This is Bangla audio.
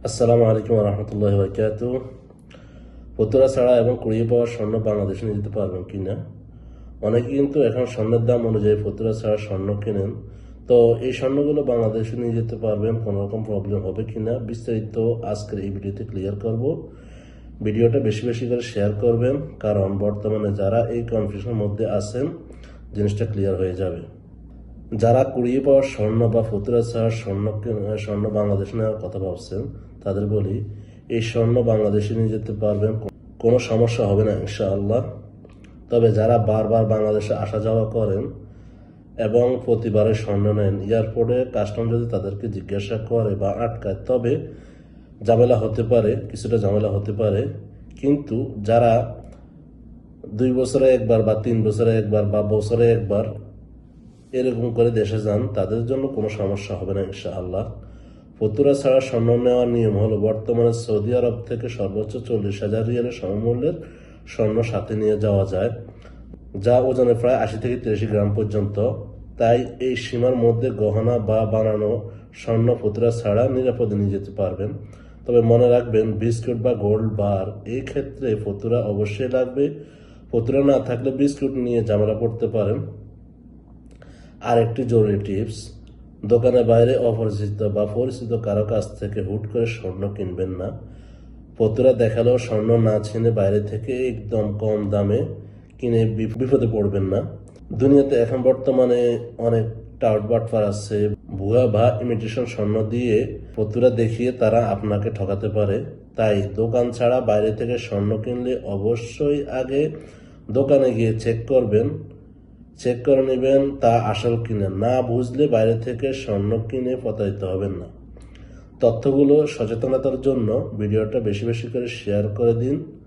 আসসালামু আলাইকুম রহমতুল্লাহ বরকাত। ফতুয়া ছাড়া এবং কুড়িয়ে পাওয়া স্বর্ণ বাংলাদেশে নিয়ে যেতে পারবেন কিনা? অনেকে কিন্তু এখন স্বর্ণের দাম অনুযায়ী ফতুয়া ছাড়া স্বর্ণ কেনেন। তো এই স্বর্ণগুলো বাংলাদেশে নিয়ে যেতে পারবেন, কোনো রকম প্রবলেম হবে কিনা বিস্তারিত আজকের এই ভিডিওতে ক্লিয়ার করব। ভিডিওটা বেশি বেশি করে শেয়ার করবেন, কারণ বর্তমানে যারা এই কনফিউশনের মধ্যে আছেন জিনিসটা ক্লিয়ার হয়ে যাবে। যারা কুড়িয়ে পাওয়া স্বর্ণ বা ফতুয়া ছাড়া স্বর্ণ বাংলাদেশে নেওয়ার কথা ভাবছেন, তাদের বলি এই স্বর্ণ বাংলাদেশে নিয়ে যেতে পারবেন, কোনো সমস্যা হবে না ইনশাআল্লাহ। তবে যারা বারবার বাংলাদেশে আসা যাওয়া করেন এবং প্রতিবারে স্বর্ণ নেন, এয়ারপোর্টে কাস্টম যদি তাদেরকে জিজ্ঞাসা করে বা আটকায়, তবে ঝামেলা হতে পারে, কিছুটা ঝামেলা হতে পারে। কিন্তু যারা 2 বছরে একবার বা 3 বছরে একবার বা বছরে একবার এরকম করে দেশে যান, তাদের জন্য কোনো সমস্যা হবে না ইনশাআল্লাহ। ফতুয়া ছাড়া স্বর্ণ নেওয়ার নিয়ম হলো, বর্তমানে সৌদি আরব থেকে সর্বোচ্চ 40,000 রিয়ালের সমমূল্যের স্বর্ণ সাথে নিয়ে যাওয়া যায়, যা ওজনে প্রায় 80 থেকে 83 গ্রাম পর্যন্ত। তাই এই সীমার মধ্যে গহনা বা বানানো স্বর্ণ ফতুয়া ছাড়া নিরাপদে নিয়ে যেতে পারবেন। তবে মনে রাখবেন, বিস্কুট বা গোল্ড বার এই ক্ষেত্রে ফতুয়া অবশ্যই লাগবে। ফতুয়া না থাকলে বিস্কুট নিয়ে ঝামেলা পড়তে পারেন। আর একটি জরুরি টিপস, দোকানের বাইরে অপরিচিত বা পরিচিত কারো কাছ থেকে হুট করে স্বর্ণ কিনবেন না। ফতুয়া দেখালেও স্বর্ণ না চিনে বাইরে থেকে একদম কম দামে কিনে বিপদে পড়বেন না। দুনিয়াতে এখন বর্তমানে অনেক টাউট বাটপার আছে, ভুয়া বা ইমিটেশন স্বর্ণ দিয়ে ফতুয়া দেখিয়ে তারা আপনাকে ঠকাতে পারে। তাই দোকান ছাড়া বাইরে থেকে স্বর্ণ কিনলে অবশ্যই আগে দোকানে গিয়ে চেক করে নেবেন তা আসল কিনা। না বুঝলে বাইরে থেকে স্বর্ণ কিনে প্রতারিত হবেন না। তথ্যগুলো সচেতনতার জন্য ভিডিওটা বেশি বেশি করে শেয়ার করে দিন।